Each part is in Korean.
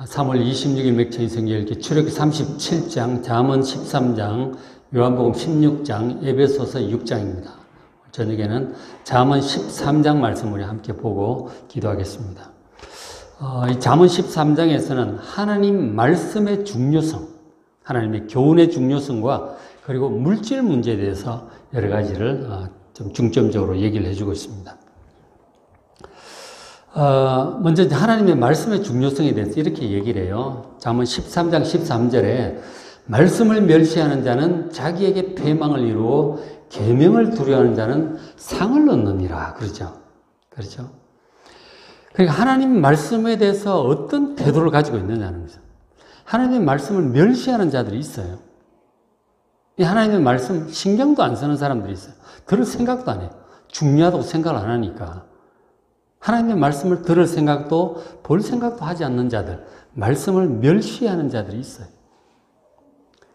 3월 26일 맥주의 성경읽기 출애굽기 37장, 잠언 13장, 요한복음 16장, 에베소서 6장입니다. 저녁에는 잠언 13장 말씀을 함께 보고 기도하겠습니다. 이 잠언 13장에서는 하나님 말씀의 중요성, 하나님의 교훈의 중요성과 그리고 물질 문제에 대해서 여러 가지를 좀 중점적으로 얘기를 해주고 있습니다. 먼저 하나님의 말씀의 중요성에 대해서 이렇게 얘기를 해요. 잠언 13장 13절에 말씀을 멸시하는 자는 자기에게 패망을 이루어 계명을 두려워하는 자는 상을 얻느니라. 그러죠. 그러니까 하나님 말씀에 대해서 어떤 태도를 가지고 있느냐는 거죠. 하나님의 말씀을 멸시하는 자들이 있어요. 이 하나님의 말씀 신경도 안 쓰는 사람들이 있어요. 들을 생각도 안 해요. 중요하다고 생각을 안 하니까. 하나님의 말씀을 들을 생각도 볼 생각도 하지 않는 자들, 말씀을 멸시하는 자들이 있어요.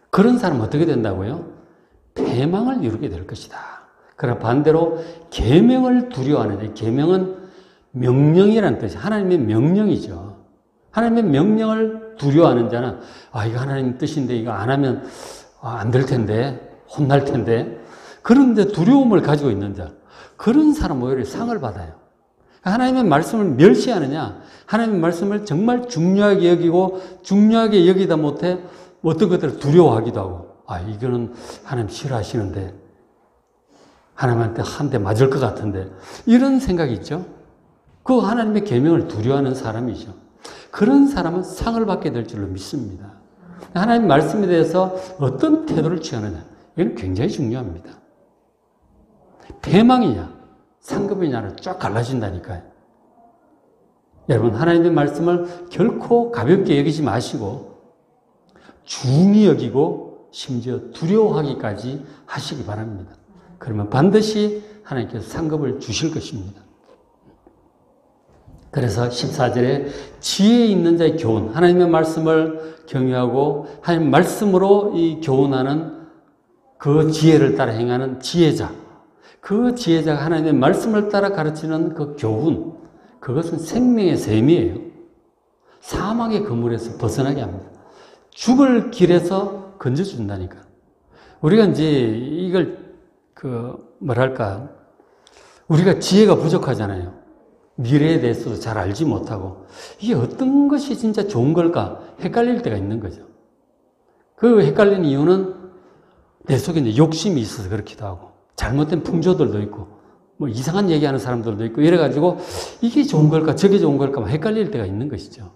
그런 사람은 어떻게 된다고요? 패망을 이루게 될 것이다. 그러나 반대로 계명을 두려워하는, 계명은 명령이라는 뜻이 하나님의 명령이죠. 하나님의 명령을 두려워하는 자는 이거 하나님 뜻인데 이거 안 하면 안 될 텐데, 혼날 텐데, 그런데 두려움을 가지고 있는 자, 그런 사람은 오히려 상을 받아요. 하나님의 말씀을 멸시하느냐, 하나님의 말씀을 정말 중요하게 여기고 중요하게 여기다 못해 어떤 것들을 두려워하기도 하고, 이거는 하나님 싫어하시는데, 하나님한테 한 대 맞을 것 같은데, 이런 생각이 있죠. 그 하나님의 계명을 두려워하는 사람이죠. 그런 사람은 상을 받게 될 줄로 믿습니다. 하나님 말씀에 대해서 어떤 태도를 취하느냐, 이건 굉장히 중요합니다. 패망이냐, 상급이냐를 쫙 갈라진다니까요. 여러분, 하나님의 말씀을 결코 가볍게 여기지 마시고 중히 여기고 심지어 두려워하기까지 하시기 바랍니다. 그러면 반드시 하나님께서 상급을 주실 것입니다. 그래서 14절에 지혜 있는 자의 교훈, 하나님의 말씀을 경외하고 하나님의 말씀으로 이 교훈하는 그 지혜를 따라 행하는 지혜자, 그 지혜자가 하나님의 말씀을 따라 가르치는 그 교훈, 그것은 생명의 셈이에요. 사망의 그물에서 벗어나게 합니다. 죽을 길에서 건져준다니까. 우리가 이제 이걸 우리가 지혜가 부족하잖아요. 미래에 대해서도 잘 알지 못하고 이게 어떤 것이 진짜 좋은 걸까 헷갈릴 때가 있는 거죠. 그 헷갈리는 이유는 내 속에 이제 욕심이 있어서 그렇기도 하고 잘못된 풍조들도 있고 뭐 이상한 얘기하는 사람들도 있고 이래가지고 이게 좋은 걸까 저게 좋은 걸까 헷갈릴 때가 있는 것이죠.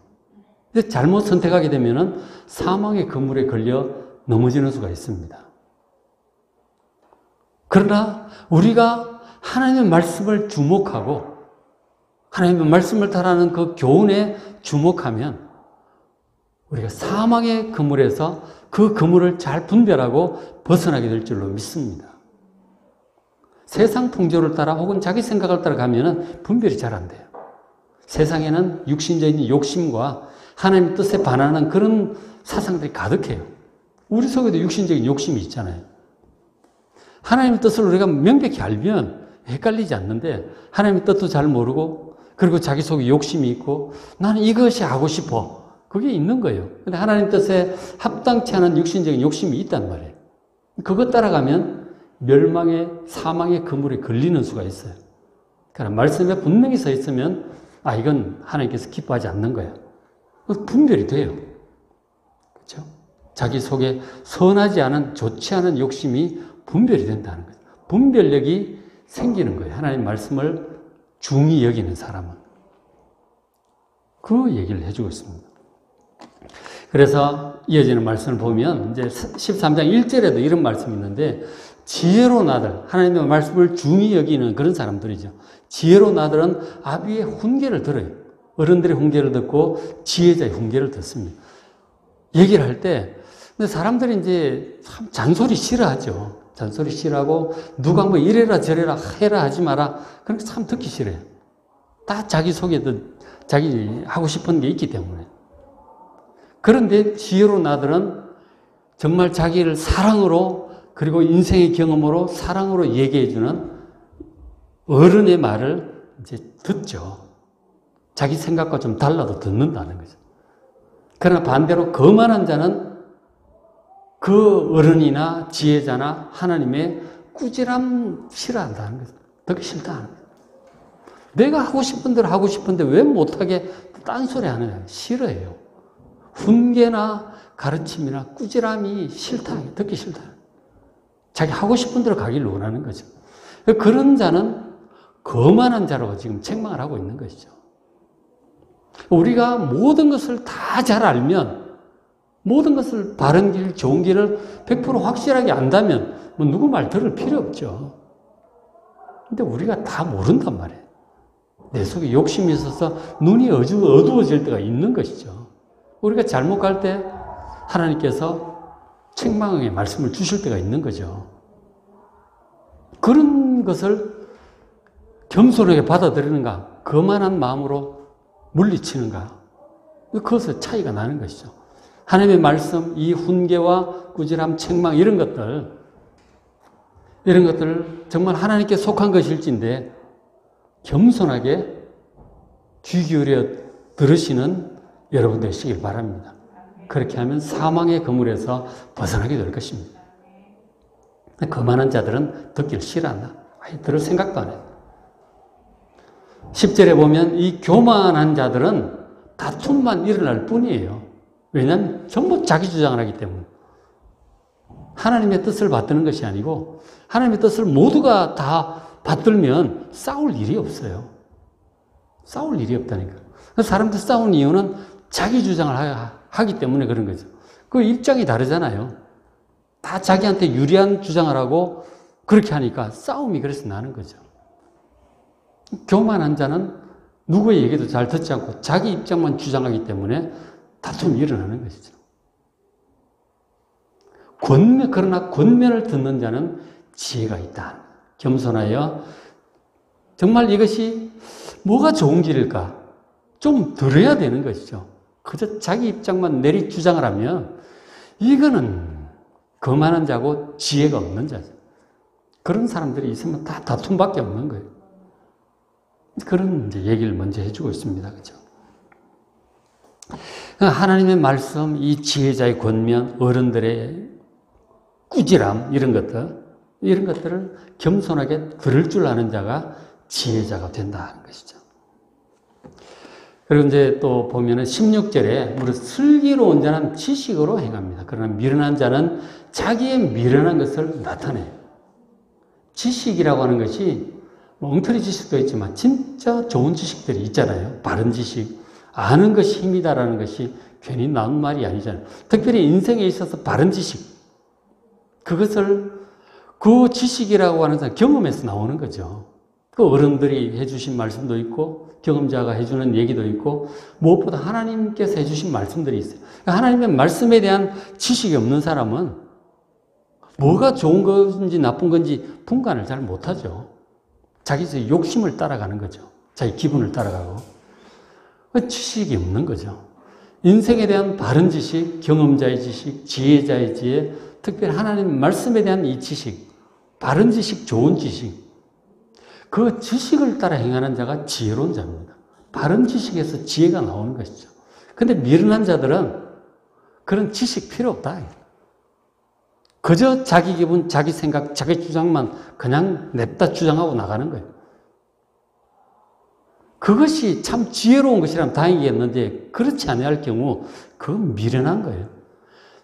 근데 잘못 선택하게 되면은 사망의 그물에 걸려 넘어지는 수가 있습니다. 그러나 우리가 하나님의 말씀을 주목하고 하나님의 말씀을 따르는 그 교훈에 주목하면 우리가 사망의 그물에서 그 그물을 잘 분별하고 벗어나게 될 줄로 믿습니다. 세상 풍조를 따라 혹은 자기 생각을 따라 가면은 분별이 잘 안 돼요. 세상에는 육신적인 욕심과 하나님의 뜻에 반하는 그런 사상들이 가득해요. 우리 속에도 육신적인 욕심이 있잖아요. 하나님의 뜻을 우리가 명백히 알면 헷갈리지 않는데 하나님의 뜻도 잘 모르고 그리고 자기 속에 욕심이 있고 나는 이것이 하고 싶어. 그게 있는 거예요. 근데 하나님 뜻에 합당치 않은 육신적인 욕심이 있단 말이에요. 그것 따라가면 멸망의 사망의 그물에 걸리는 수가 있어요. 그러나 말씀에 분명히 서 있으면 이건 하나님께서 기뻐하지 않는 거예요. 분별이 돼요. 그렇죠? 자기 속에 선하지 않은 좋지 않은 욕심이 분별이 된다는 거예요. 분별력이 생기는 거예요. 하나님 말씀을 중히 여기는 사람은. 그 얘기를 해주고 있습니다. 그래서 이어지는 말씀을 보면 이제 13장 1절에도 이런 말씀이 있는데 지혜로운 아들, 하나님의 말씀을 중히 여기는 그런 사람들이죠. 지혜로운 아들은 아비의 훈계를 들어요. 어른들의 훈계를 듣고 지혜자의 훈계를 듣습니다. 얘기를 할 때, 근데 사람들이 이제 참 잔소리 싫어하죠. 잔소리 싫어하고 누가 뭐 이래라 저래라 해라 하지 마라. 그런 게 참 듣기 싫어요. 다 자기 속에도 자기 하고 싶은 게 있기 때문에. 그런데 지혜로운 아들은 정말 자기를 사랑으로 그리고 인생의 경험으로 사랑으로 얘기해주는 어른의 말을 이제 듣죠. 자기 생각과 좀 달라도 듣는다는 거죠. 그러나 반대로 거만한 자는 그 어른이나 지혜자나 하나님의 꾸지람 싫어한다는 거죠. 듣기 싫다는 거죠. 내가 하고 싶은 대로 하고 싶은데 왜 못하게 딴소리 하느냐. 싫어해요. 훈계나 가르침이나 꾸지람이 싫다. 듣기 싫다. 자기 하고 싶은 대로 가기를 원하는 거죠. 그런 자는 거만한 자로 지금 책망을 하고 있는 것이죠. 우리가 모든 것을 다 잘 알면, 모든 것을 바른 길, 좋은 길을 100% 확실하게 안다면 뭐 누구 말 들을 필요 없죠. 근데 우리가 다 모른단 말이에요. 내 속에 욕심이 있어서 눈이 어두워질 때가 있는 것이죠. 우리가 잘못 갈 때 하나님께서 책망의 말씀을 주실 때가 있는 거죠. 그런 것을 겸손하게 받아들이는가, 거만한 마음으로 물리치는가, 그것에 차이가 나는 것이죠. 하나님의 말씀, 이 훈계와 꾸지람, 책망 이런 것들 정말 하나님께 속한 것일진데 겸손하게 귀 기울여 들으시는 여러분 되시길 바랍니다. 그렇게 하면 사망의 그물에서 벗어나게 될 것입니다. 거만한 자들은 듣기를 싫어한다. 아예 들을 생각도 안 해요. 10절에 보면 이 교만한 자들은 다툼만 일어날 뿐이에요. 왜냐하면 전부 자기 주장을 하기 때문에. 하나님의 뜻을 받드는 것이 아니고 하나님의 뜻을 모두가 다 받들면 싸울 일이 없어요. 싸울 일이 없다니까. 사람들 싸우는 이유는 자기 주장을 하기 때문에 그런 거죠. 그 입장이 다르잖아요. 다 자기한테 유리한 주장을 하고 그렇게 하니까 싸움이 그래서 나는 거죠. 교만한 자는 누구의 얘기도 잘 듣지 않고 자기 입장만 주장하기 때문에 다툼이 일어나는 것이죠. 그러나 권면을 듣는 자는 지혜가 있다. 겸손하여 정말 이것이 뭐가 좋은 길일까? 좀 들어야 되는 것이죠. 그저 자기 입장만 내리 주장을 하면 이거는 거만한 자고 지혜가 없는 자죠. 그런 사람들이 있으면 다 다툼밖에 없는 거예요. 그런 이제 얘기를 먼저 해주고 있습니다. 그죠? 하나님의 말씀, 이 지혜자의 권면, 어른들의 꾸지람, 이런 것들을 겸손하게 들을 줄 아는 자가 지혜자가 된다는 것이죠. 그리고 이제 또 보면은 16절에 무릇 슬기로운 자는 지식으로 행합니다. 그러나 미련한 자는 자기의 미련한 것을 나타내요. 지식이라고 하는 것이 엉터리 지식도 있지만 진짜 좋은 지식들이 있잖아요. 바른 지식. 아는 것이 힘이다라는 것이 괜히 나온 말이 아니잖아요. 특별히 인생에 있어서 바른 지식. 그것을 그 지식이라고 하는 사람 경험에서 나오는 거죠. 그 어른들이 해주신 말씀도 있고 경험자가 해주는 얘기도 있고 무엇보다 하나님께서 해주신 말씀들이 있어요. 하나님의 말씀에 대한 지식이 없는 사람은 뭐가 좋은 건지 나쁜 건지 분간을 잘 못하죠. 자기 욕심을 따라가는 거죠. 자기 기분을 따라가고. 지식이 없는 거죠. 인생에 대한 바른 지식, 경험자의 지식, 지혜자의 지혜, 특별히 하나님 말씀에 대한 이 지식, 바른 지식, 좋은 지식, 그 지식을 따라 행하는 자가 지혜로운 자입니다. 바른 지식에서 지혜가 나오는 것이죠. 근데 미련한 자들은 그런 지식 필요 없다. 그저 자기 기분, 자기 생각, 자기 주장만 그냥 냅다 주장하고 나가는 거예요. 그것이 참 지혜로운 것이라면 다행이겠는데 그렇지 않을 경우 그건 미련한 거예요.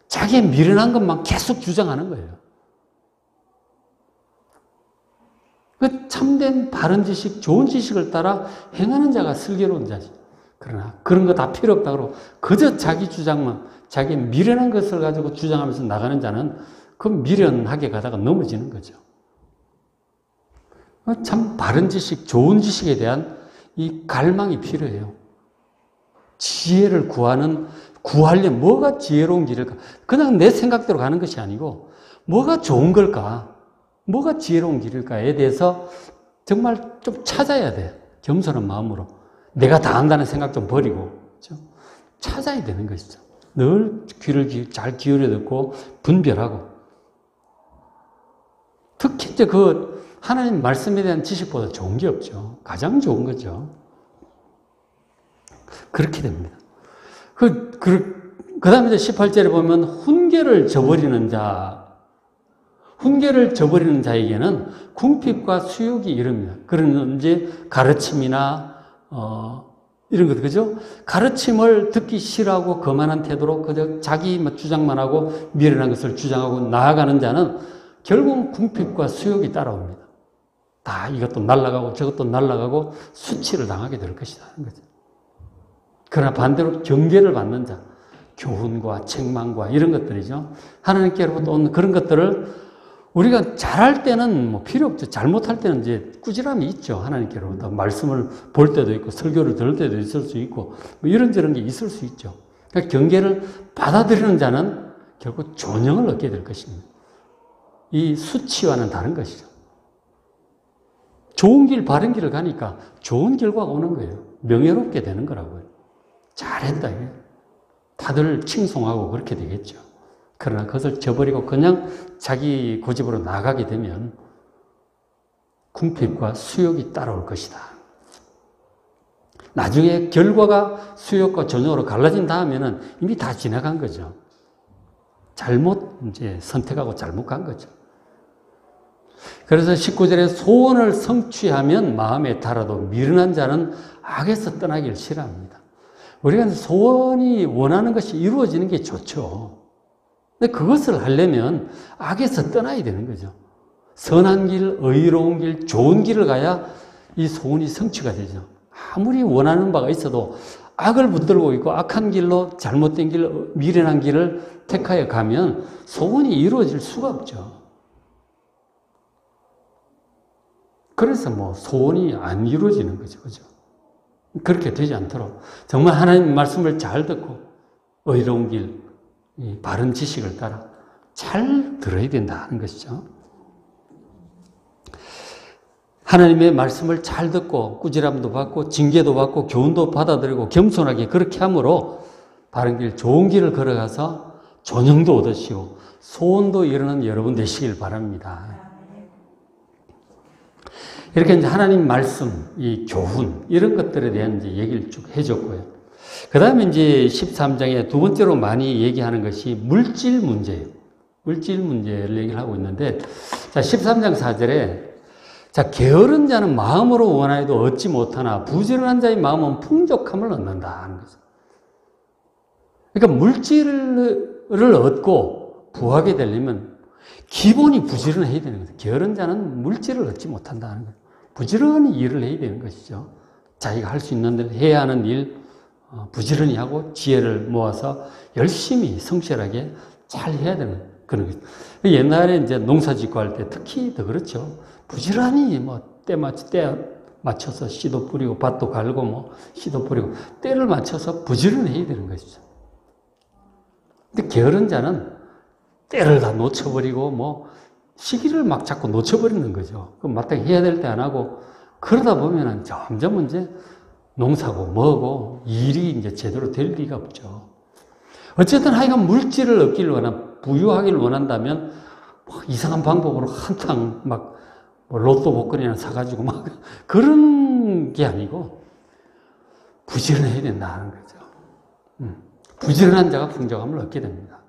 자기의 미련한 것만 계속 주장하는 거예요. 그 참된 바른 지식, 좋은 지식을 따라 행하는 자가 슬기로운 자지. 그러나 그런 거 다 필요 없다고 그러고 그저 자기 주장만, 자기 미련한 것을 가지고 주장하면서 나가는 자는 그 미련하게 가다가 넘어지는 거죠. 참 바른 지식, 좋은 지식에 대한 이 갈망이 필요해요. 지혜를 구하려면 뭐가 지혜로운 길일까? 그냥 내 생각대로 가는 것이 아니고 뭐가 좋은 걸까? 뭐가 지혜로운 길일까에 대해서 정말 좀 찾아야 돼. 겸손한 마음으로. 내가 다 안다는 생각 좀 버리고. 그렇죠? 찾아야 되는 것이죠. 늘 귀를 잘 기울여 듣고 분별하고. 특히 이제 그 하나님 말씀에 대한 지식보다 좋은 게 없죠. 가장 좋은 거죠. 그렇게 됩니다. 그 다음에 이제 18절에 보면 훈계를 저버리는 자, 훈계를 저버리는 자에게는 궁핍과 수욕이 이릅니다. 그런 이제 가르침이나 이런 것, 그죠? 가르침을 듣기 싫어하고 거만한 태도로 그저 자기 주장만 하고 미련한 것을 주장하고 나아가는 자는 결국 궁핍과 수욕이 따라옵니다. 다 이것도 날아가고 저것도 날아가고 수치를 당하게 될 것이다 하는 거죠. 그러나 반대로 경계를 받는 자, 교훈과 책망과 이런 것들이죠. 하나님께로부터 온 그런 것들을 우리가 잘할 때는 뭐 필요 없죠. 잘못할 때는 이제 꾸지람이 있죠. 하나님께로부터 말씀을 볼 때도 있고 설교를 들을 때도 있을 수 있고 뭐 이런저런 게 있을 수 있죠. 그러니까 경계를 받아들이는 자는 결국 존영을 얻게 될 것입니다. 이 수치와는 다른 것이죠. 좋은 길, 바른 길을 가니까 좋은 결과가 오는 거예요. 명예롭게 되는 거라고요. 잘했다. 다들 칭송하고 그렇게 되겠죠. 그러나 그것을 저버리고 그냥 자기 고집으로 나가게 되면 궁핍과 수욕이 따라올 것이다. 나중에 결과가 수욕과 존영으로 갈라진 다음에는 이미 다 지나간 거죠. 잘못 이제 선택하고 잘못 간 거죠. 그래서 19절에 소원을 성취하면 마음에 달아도 미련한 자는 악에서 떠나기를 싫어합니다. 우리가 소원이 원하는 것이 이루어지는 게 좋죠. 근데 그것을 하려면 악에서 떠나야 되는 거죠. 선한 길, 의로운 길, 좋은 길을 가야 이 소원이 성취가 되죠. 아무리 원하는 바가 있어도 악을 붙들고 있고 악한 길로 잘못된 길, 미련한 길을 택하여 가면 소원이 이루어질 수가 없죠. 그래서 뭐 소원이 안 이루어지는 거죠. 그죠? 그렇게 되지 않도록 정말 하나님 말씀을 잘 듣고 의로운 길, 바른 지식을 따라 잘 들어야 된다는 것이죠. 하나님의 말씀을 잘 듣고 꾸지람도 받고 징계도 받고 교훈도 받아들이고 겸손하게 그렇게 함으로 바른 길, 좋은 길을 걸어가서 존영도 얻으시고 소원도 이루는 여러분 되시길 바랍니다. 이렇게 이제 하나님 말씀, 이 교훈, 이런 것들에 대한 이제 얘기를 쭉 해줬고요. 그 다음에 이제 13장에 두 번째로 많이 얘기하는 것이 물질 문제예요. 물질 문제를 얘기를 하고 있는데, 자, 13장 4절에, 자, 게으른 자는 마음으로 원하여도 얻지 못하나 부지런한 자의 마음은 풍족함을 얻는다 하는 거죠. 그러니까 물질을 얻고 부하게 되려면 기본이 부지런해야 되는 거죠. 게으른 자는 물질을 얻지 못한다는 거예요. 부지런히 일을 해야 되는 것이죠. 자기가 할 수 있는 일, 해야 하는 일, 부지런히 하고 지혜를 모아서 열심히 성실하게 잘 해야 되는 그런 거죠. 옛날에 이제 농사 짓고 할 때 특히 더 그렇죠. 부지런히 뭐 때 맞춰서 씨도 뿌리고 밭도 갈고 뭐 씨도 뿌리고 때를 맞춰서 부지런히 해야 되는 것이죠. 근데 게으른 자는 때를 다 놓쳐버리고 뭐 시기를 막 자꾸 놓쳐버리는 거죠. 그럼 마땅히 해야 될 때 안 하고 그러다 보면은 점점 이제 농사고 뭐고 일이 이제 제대로 될 리가 없죠. 어쨌든 하여간 물질을 얻기를 부유하기를 원한다면 뭐 이상한 방법으로 한탕 막 뭐 로또 복권이나 사가지고 막 그런 게 아니고 부지런해야 된다는 거죠. 부지런한 자가 풍족함을 얻게 됩니다.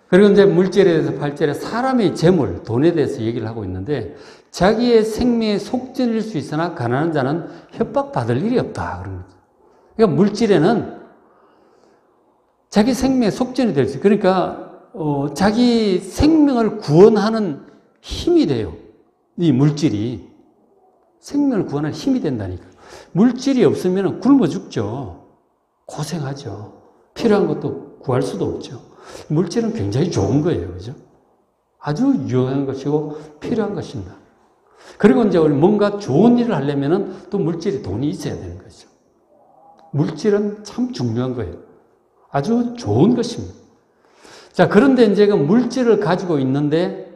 그리고 이제 물질에 대해서 8절에 사람의 재물, 돈에 대해서 얘기를 하고 있는데 자기의 생명의 속전일 수 있으나 가난한 자는 협박받을 일이 없다. 그런 거죠. 그러니까 물질에는 자기 생명의 속전이 될 수 있어요. 그러니까 자기 생명을 구원하는 힘이 돼요. 이 물질이 생명을 구원하는 힘이 된다니까. 물질이 없으면 굶어 죽죠. 고생하죠. 필요한 것도 구할 수도 없죠. 물질은 굉장히 좋은 거예요. 그죠? 아주 유용한 것이고 필요한 것입니다. 그리고 이제 우리 뭔가 좋은 일을 하려면 또 물질이 돈이 있어야 되는 거죠. 물질은 참 중요한 거예요. 아주 좋은 것입니다. 자, 그런데 이제 그 물질을 가지고 있는데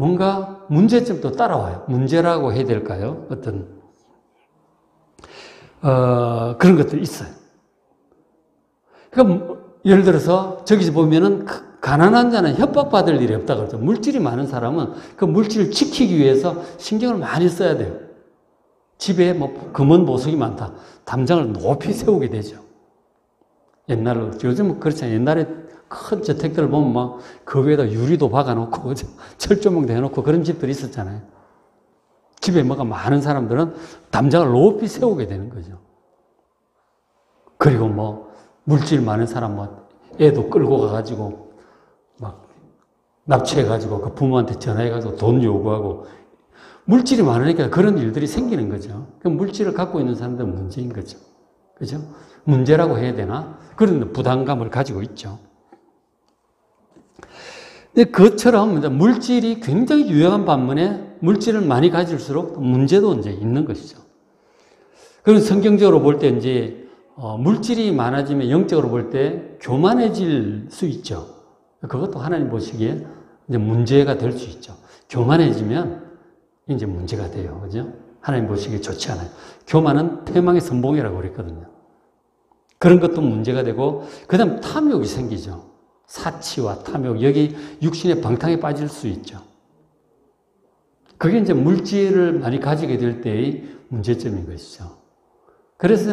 뭔가 문제점도 따라와요. 문제라고 해야 될까요? 어떤, 그런 것들이 있어요. 그러니까 예를 들어서 저기서 보면은 가난한 자는 협박받을 일이 없다 그러죠. 물질이 많은 사람은 그 물질을 지키기 위해서 신경을 많이 써야 돼요. 집에 뭐 금은 보석이 많다. 담장을 높이 세우게 되죠. 옛날로. 요즘은 그렇잖아요. 옛날에 큰 저택들 보면 막 그 위에다 유리도 박아놓고 철조망도 해놓고 그런 집들이 있었잖아요. 집에 뭐가 많은 사람들은 담장을 높이 세우게 되는 거죠. 그리고 뭐 물질 많은 사람 뭐 애도 끌고 가가지고 막 납치해가지고 그 부모한테 전화해가지고 돈 요구하고 물질이 많으니까 그런 일들이 생기는 거죠. 그 물질을 갖고 있는 사람들은 문제인 거죠. 그죠? 문제라고 해야 되나? 그런 부담감을 가지고 있죠. 근데 그처럼 물질이 굉장히 유용한 반면에 물질을 많이 가질수록 문제도 이제 있는 것이죠. 그런 성경적으로 볼 때 이제 물질이 많아지면 영적으로 볼 때 교만해질 수 있죠. 그것도 하나님 보시기에 이제 문제가 될 수 있죠. 교만해지면 이제 문제가 돼요. 그죠? 하나님 보시기에 좋지 않아요. 교만은 패망의 선봉이라고 그랬거든요. 그런 것도 문제가 되고, 그 다음 탐욕이 생기죠. 사치와 탐욕, 여기 육신의 방탕에 빠질 수 있죠. 그게 이제 물질을 많이 가지게 될 때의 문제점인 것이죠. 그래서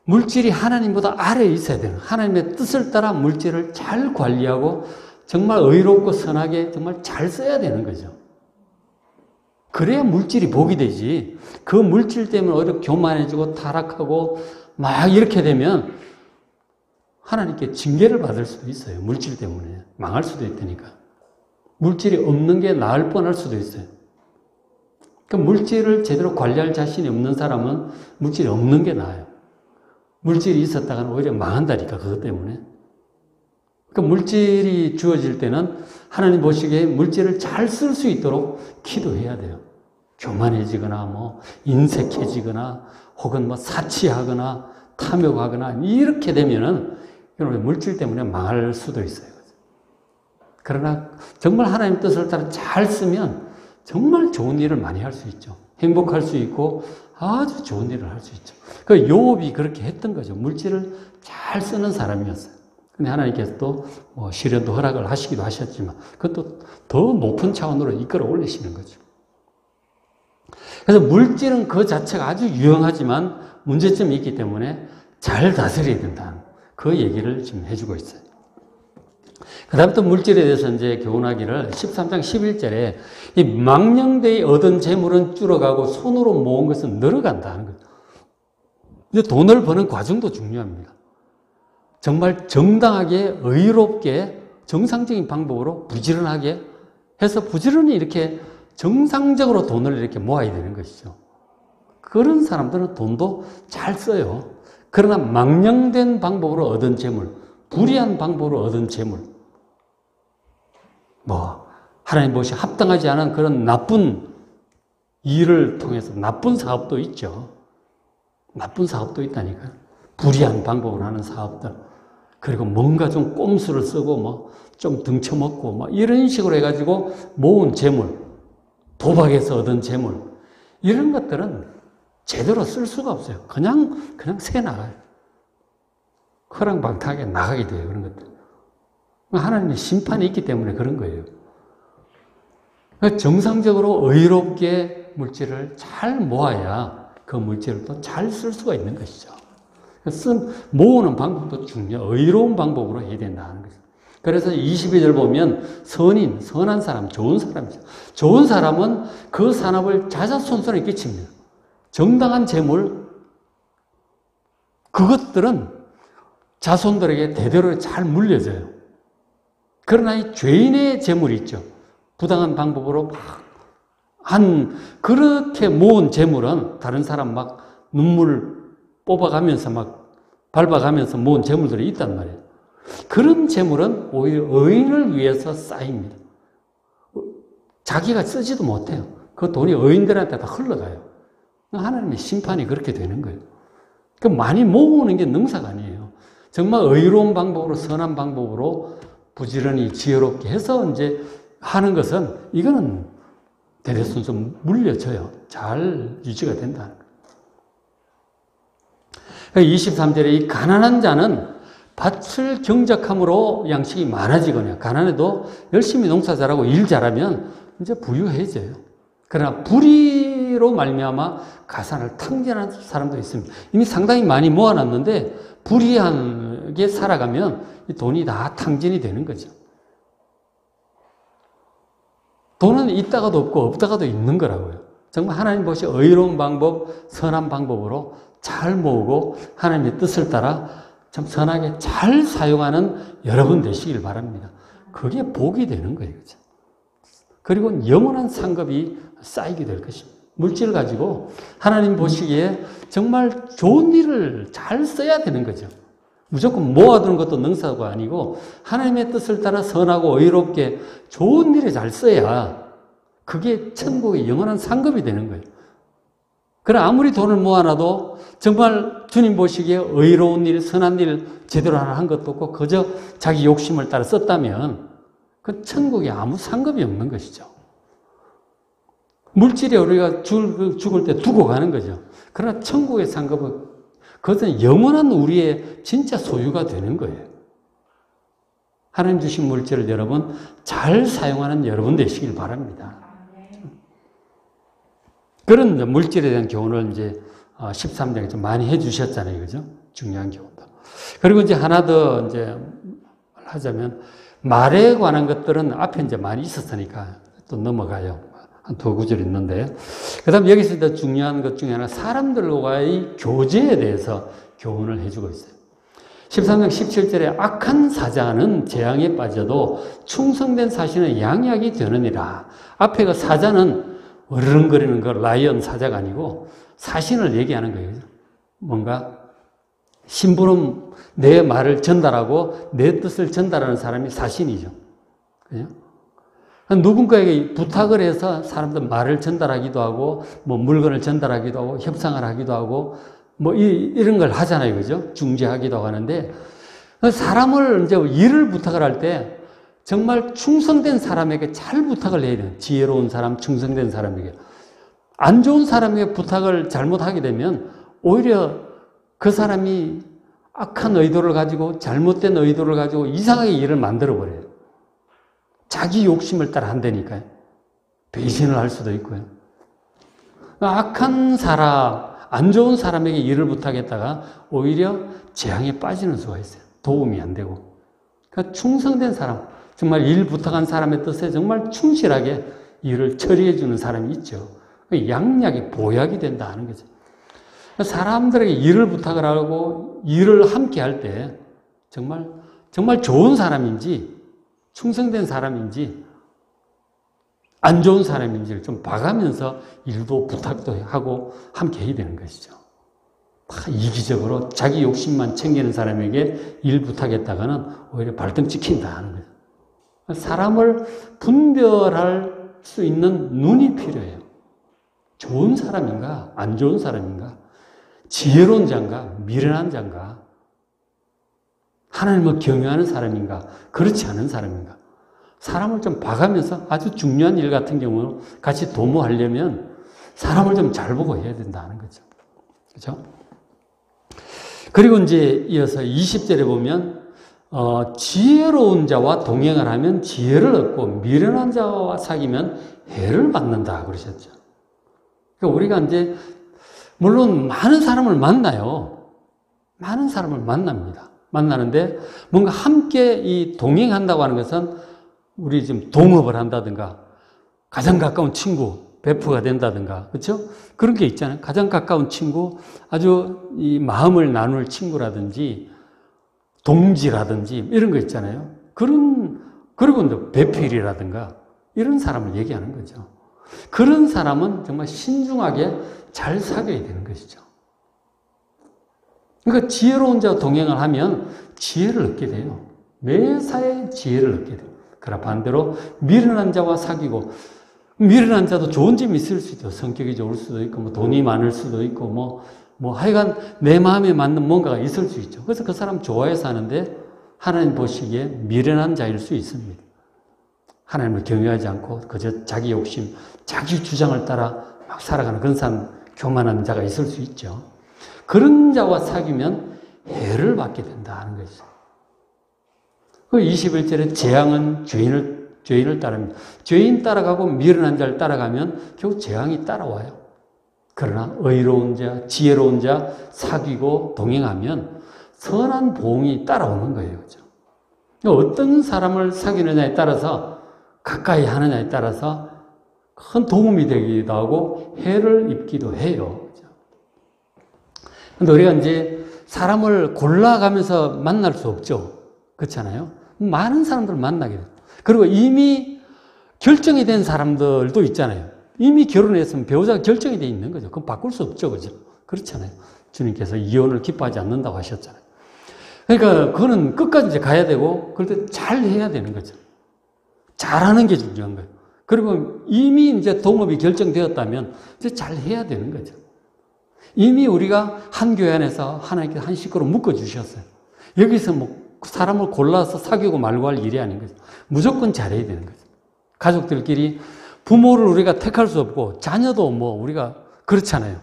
물질이 하나님보다 아래에 있어야 되는, 하나님의 뜻을 따라 물질을 잘 관리하고 정말 의롭고 선하게 정말 잘 써야 되는 거죠. 그래야 물질이 복이 되지. 그 물질 때문에 오히려 교만해지고 타락하고 막 이렇게 되면 하나님께 징계를 받을 수도 있어요. 물질 때문에. 망할 수도 있다니까. 물질이 없는 게 나을 뻔할 수도 있어요. 그 물질을 제대로 관리할 자신이 없는 사람은 물질이 없는 게 나아요. 물질이 있었다가는 오히려 망한다니까, 그것 때문에. 그 물질이 주어질 때는 하나님 보시기에 물질을 잘 쓸 수 있도록 기도해야 돼요. 교만해지거나, 뭐, 인색해지거나, 혹은 뭐, 사치하거나, 탐욕하거나, 이렇게 되면은, 여러분, 물질 때문에 망할 수도 있어요. 그러나, 정말 하나님 뜻을 따라 잘 쓰면, 정말 좋은 일을 많이 할 수 있죠. 행복할 수 있고, 아주 좋은 일을 할 수 있죠. 그 요업이 그렇게 했던 거죠. 물질을 잘 쓰는 사람이었어요. 근데 하나님께서 또 뭐 시련도 허락을 하시기도 하셨지만 그것도 더 높은 차원으로 이끌어 올리시는 거죠. 그래서 물질은 그 자체가 아주 유용하지만 문제점이 있기 때문에 잘 다스려야 된다. 그 얘기를 지금 해주고 있어요. 그 다음부터 물질에 대해서 이제 교훈하기를 13장 11절에 이 망령되이 얻은 재물은 줄어가고 손으로 모은 것은 늘어간다 하는 거죠. 이제 돈을 버는 과정도 중요합니다. 정말 정당하게 의롭게 정상적인 방법으로 부지런하게 해서 부지런히 이렇게 정상적으로 돈을 이렇게 모아야 되는 것이죠. 그런 사람들은 돈도 잘 써요. 그러나 망령된 방법으로 얻은 재물, 불의한 방법으로 얻은 재물, 뭐 하나님 보시 합당하지 않은 그런 나쁜 일을 통해서 나쁜 사업도 있죠. 나쁜 사업도 있다니까요. 불의한 방법으로 하는 사업들. 그리고 뭔가 좀 꼼수를 쓰고 뭐 좀 등쳐먹고 뭐 이런 식으로 해가지고 모은 재물, 도박에서 얻은 재물, 이런 것들은 제대로 쓸 수가 없어요. 그냥 새 나가요. 허랑방탕하게 나가게 돼요. 그런 것들. 하나님의 심판이 있기 때문에 그런 거예요. 정상적으로 의롭게 물질을 잘 모아야 그 물질을 또 잘 쓸 수가 있는 것이죠. 모으는 방법도 중요해요. 의로운 방법으로 해야 된다는 거죠. 그래서 22절 보면 선인, 선한 사람, 좋은 사람이죠. 좋은 사람은 그 산업을 자자손손에 끼칩니다. 정당한 재물, 그것들은 자손들에게 대대로 잘 물려져요. 그러나 이 죄인의 재물이 있죠. 부당한 방법으로 그렇게 모은 재물은 다른 사람 막 눈물 뽑아가면서 막 밟아가면서 모은 재물들이 있단 말이에요. 그런 재물은 오히려 의인을 위해서 쌓입니다. 자기가 쓰지도 못해요. 그 돈이 의인들한테 다 흘러가요. 하나님의 심판이 그렇게 되는 거예요. 그 많이 모으는 게 능사가 아니에요. 정말 의로운 방법으로, 선한 방법으로 부지런히 지혜롭게 해서 이제 하는 것은 이거는 대대손손 물려져요. 잘 유지가 된다는 거예요. 23절에 이 가난한 자는 밭을 경작함으로 양식이 많아지거나, 가난해도 열심히 농사 잘하고 일 잘하면 이제 부유해져요. 그러나 불의로 말미암아 가산을 탕진하는 사람도 있습니다. 이미 상당히 많이 모아놨는데 불의하게 살아가면 돈이 다 탕진이 되는 거죠. 돈은 있다가도 없고 없다가도 있는 거라고요. 정말 하나님 보시 의로운 방법, 선한 방법으로 잘 모으고 하나님의 뜻을 따라 참 선하게 잘 사용하는 여러분 되시길 바랍니다. 그게 복이 되는 거예요. 그렇죠? 그리고 영원한 상급이 쌓이게 될 것입니다. 물질을 가지고 하나님 보시기에 정말 좋은 일을 잘 써야 되는 거죠. 무조건 모아두는 것도 능사가 아니고 하나님의 뜻을 따라 선하고 의롭게 좋은 일에 잘 써야 그게 천국의 영원한 상급이 되는 거예요. 그래 아무리 돈을 모아놔도 정말 주님 보시기에 의로운 일, 선한 일 제대로 하나 한 것도 없고 그저 자기 욕심을 따라 썼다면 그 천국에 아무 상급이 없는 것이죠. 물질이 우리가 죽을 때 두고 가는 거죠. 그러나 천국의 상급은 그것은 영원한 우리의 진짜 소유가 되는 거예요. 하나님 주신 물질을 여러분 잘 사용하는 여러분 되시길 바랍니다. 그런 물질에 대한 교훈을 이제 13장에 좀 많이 해주셨잖아요. 그죠? 중요한 교훈도. 그리고 이제 하나 더 이제 하자면 말에 관한 것들은 앞에 이제 많이 있었으니까 또 넘어가요. 한 두 구절 있는데. 그 다음 여기서 더 중요한 것 중에 하나 사람들과의 교제에 대해서 교훈을 해주고 있어요. 13장 17절에 악한 사자는 재앙에 빠져도 충성된 사신은 양약이 되느니라. 앞에 그 사자는 어르렁거리는 그 라이언 사자가 아니고 사신을 얘기하는 거예요. 뭔가 심부름 내 말을 전달하고 내 뜻을 전달하는 사람이 사신이죠. 그죠? 누군가에게 부탁을 해서 사람들 말을 전달하기도 하고 뭐 물건을 전달하기도 하고 협상을 하기도 하고 뭐 이런 걸 하잖아요. 그죠? 중재하기도 하는데 사람을 이제 일을 부탁을 할 때 정말 충성된 사람에게 잘 부탁을 해야 돼요. 지혜로운 사람, 충성된 사람에게. 안 좋은 사람에게 부탁을 잘못하게 되면 오히려 그 사람이 악한 의도를 가지고 잘못된 의도를 가지고 이상하게 일을 만들어버려요. 자기 욕심을 따라 한다니까요. 배신을 할 수도 있고요. 악한 사람, 안 좋은 사람에게 일을 부탁했다가 오히려 재앙에 빠지는 수가 있어요. 도움이 안 되고. 그러니까 충성된 사람, 정말 일 부탁한 사람의 뜻에 정말 충실하게 일을 처리해 주는 사람이 있죠. 양약이 보약이 된다 하는 거죠. 사람들에게 일을 부탁을 하고 일을 함께 할 때 정말 좋은 사람인지 충성된 사람인지 안 좋은 사람인지를 좀 봐가면서 일도 부탁도 하고 함께 해야 되는 것이죠. 이기적으로 자기 욕심만 챙기는 사람에게 일 부탁했다가는 오히려 발등 찍힌다 하는 거죠. 사람을 분별할 수 있는 눈이 필요해요. 좋은 사람인가 안 좋은 사람인가, 지혜로운 자인가 미련한 자인가, 하나님을 경외하는 사람인가 그렇지 않은 사람인가, 사람을 좀 봐가면서 아주 중요한 일 같은 경우는 같이 도모하려면 사람을 좀 잘 보고 해야 된다는 거죠. 그렇죠? 그리고 이제 이어서 20절에 보면 지혜로운 자와 동행을 하면 지혜를 얻고 미련한 자와 사귀면 해를 받는다 그러셨죠. 그러니까 우리가 이제 물론 많은 사람을 만나요. 많은 사람을 만납니다. 만나는데 뭔가 함께 이 동행한다고 하는 것은 우리 지금 동업을 한다든가 가장 가까운 친구, 베프가 된다든가, 그렇죠? 그런 게 있잖아요. 가장 가까운 친구, 아주 이 마음을 나눌 친구라든지 동지라든지 이런 거 있잖아요. 그리고 이제 배필이라든가 이런 사람을 얘기하는 거죠. 그런 사람은 정말 신중하게 잘 사귀어야 되는 것이죠. 그러니까 지혜로운 자와 동행을 하면 지혜를 얻게 돼요. 매사에 지혜를 얻게 돼요. 그러나 반대로 미련한 자와 사귀고, 미련한 자도 좋은 점이 있을 수 있죠. 성격이 좋을 수도 있고, 뭐 돈이 많을 수도 있고, 뭐 하여간 내 마음에 맞는 뭔가가 있을 수 있죠. 그래서 그 사람 좋아해서 하는데 하나님 보시기에 미련한 자일 수 있습니다. 하나님을 경외하지 않고 그저 자기 욕심, 자기 주장을 따라 막 살아가는 그런 사람, 교만한 자가 있을 수 있죠. 그런 자와 사귀면 해를 받게 된다 하는 것이죠. 그 21절에 재앙은 죄인을 따릅니다. 죄인 따라가고 미련한 자를 따라가면 결국 재앙이 따라와요. 그러나 의로운 자, 지혜로운 자 사귀고 동행하면 선한 보응이 따라오는 거예요. 그죠? 어떤 사람을 사귀느냐에 따라서, 가까이 하느냐에 따라서 큰 도움이 되기도 하고 해를 입기도 해요. 그런데 우리가 이제 사람을 골라가면서 만날 수 없죠. 그렇잖아요. 많은 사람들을 만나게 돼요. 그리고 이미 결정이 된 사람들도 있잖아요. 이미 결혼했으면 배우자가 결정이 돼 있는 거죠. 그건 바꿀 수 없죠. 그죠? 그렇잖아요. 주님께서 이혼을 기뻐하지 않는다고 하셨잖아요. 그러니까 그거는 끝까지 이제 가야 되고, 그럴 때 잘 해야 되는 거죠. 잘하는 게 중요한 거예요. 그리고 이미 이제 동업이 결정되었다면 이제 잘 해야 되는 거죠. 이미 우리가 한 교회 안에서 하나님께서 한 식구로 묶어주셨어요. 여기서 뭐 사람을 골라서 사귀고 말고 할 일이 아닌 거죠. 무조건 잘해야 되는 거죠. 가족들끼리 부모를 우리가 택할 수 없고, 자녀도 뭐 우리가 그렇잖아요.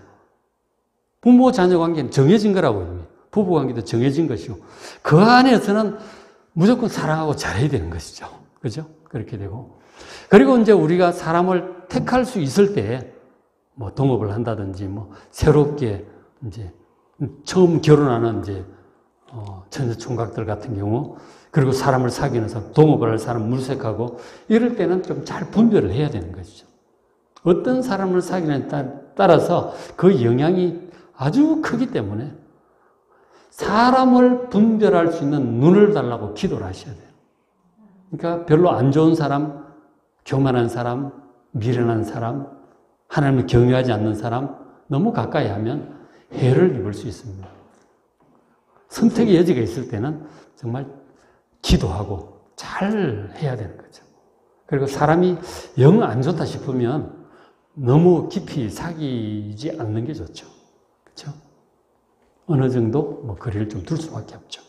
부모 자녀 관계는 정해진 거라고 이미. 부부 관계도 정해진 것이고, 그 안에서는 무조건 사랑하고 잘해야 되는 것이죠. 그죠? 그렇게 되고. 그리고 이제 우리가 사람을 택할 수 있을 때, 뭐 동업을 한다든지, 뭐 새롭게 이제 처음 결혼하는 이제 처녀 총각들 같은 경우, 그리고 사람을 사귀면서 동업을 할 사람 물색하고, 이럴 때는 좀 잘 분별을 해야 되는 것이죠. 어떤 사람을 사귀느냐에 따라서 그 영향이 아주 크기 때문에 사람을 분별할 수 있는 눈을 달라고 기도를 하셔야 돼요. 그러니까 별로 안 좋은 사람, 교만한 사람, 미련한 사람, 하나님을 경외하지 않는 사람 너무 가까이 하면 해를 입을 수 있습니다. 선택의 여지가 있을 때는 정말 기도하고 잘 해야 되는 거죠. 그리고 사람이 영 안 좋다 싶으면 너무 깊이 사귀지 않는 게 좋죠. 그렇죠? 어느 정도 뭐 거리를 좀 둘 수밖에 없죠.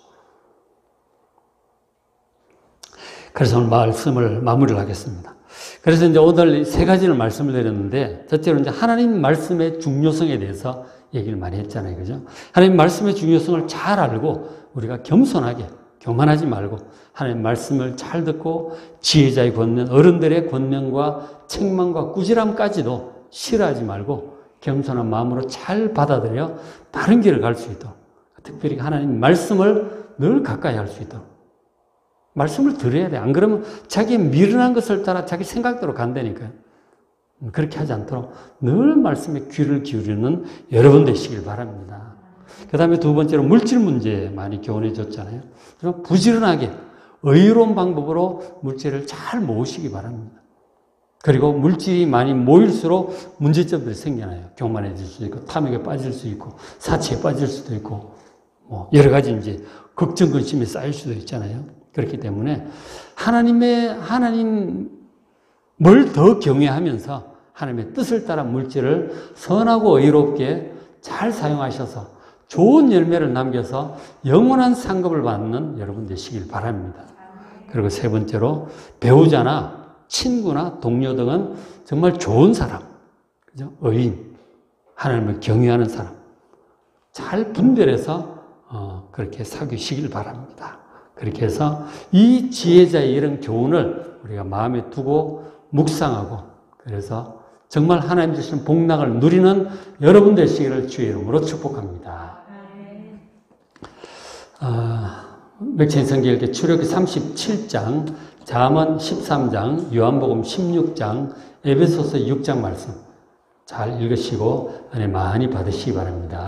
그래서 오늘 말씀을 마무리를 하겠습니다. 그래서 이제 오늘 세 가지를 말씀을 드렸는데, 첫째로 이제 하나님 말씀의 중요성에 대해서 얘기를 많이 했잖아요. 그죠? 하나님 말씀의 중요성을 잘 알고 우리가 겸손하게, 교만하지 말고 하나님 말씀을 잘 듣고 지혜자의 권면, 어른들의 권면과 책망과 꾸지람까지도 싫어하지 말고 겸손한 마음으로 잘 받아들여 바른 길을 갈 수 있도록, 특별히 하나님 말씀을 늘 가까이 할 수 있도록 말씀을 들어야 돼. 안 그러면 자기의 미련한 것을 따라 자기 생각대로 간다니까요. 그렇게 하지 않도록 늘 말씀에 귀를 기울이는 여러분 되시길 바랍니다. 그 다음에 두 번째로 물질 문제 많이 교훈해 줬잖아요. 그럼 부지런하게 의로운 방법으로 물질을 잘 모으시기 바랍니다. 그리고 물질이 많이 모일수록 문제점들이 생겨나요. 교만해질 수도 있고, 탐욕에 빠질 수 있고, 사치에 빠질 수도 있고, 뭐 여러 가지 이제 걱정, 근심이 쌓일 수도 있잖아요. 그렇기 때문에 하나님을 더 경외하면서 하나님의 뜻을 따라 물질을 선하고 의롭게 잘 사용하셔서 좋은 열매를 남겨서 영원한 상급을 받는 여러분 되시길 바랍니다. 그리고 세 번째로 배우자나 친구나 동료 등은 정말 좋은 사람, 그죠? 의인, 하나님을 경외하는 사람, 잘 분별해서 그렇게 사귀시길 바랍니다. 그렇게 해서 이 지혜자의 이런 교훈을 우리가 마음에 두고 묵상하고, 그래서 정말 하나님 주시는 복락을 누리는 여러분 되시기를 주의 이름으로 축복합니다. 맥체인 성경 출애굽기 37장, 잠언 13장, 요한복음 16장, 에베소서 6장 말씀 잘 읽으시고 은혜 많이 받으시기 바랍니다.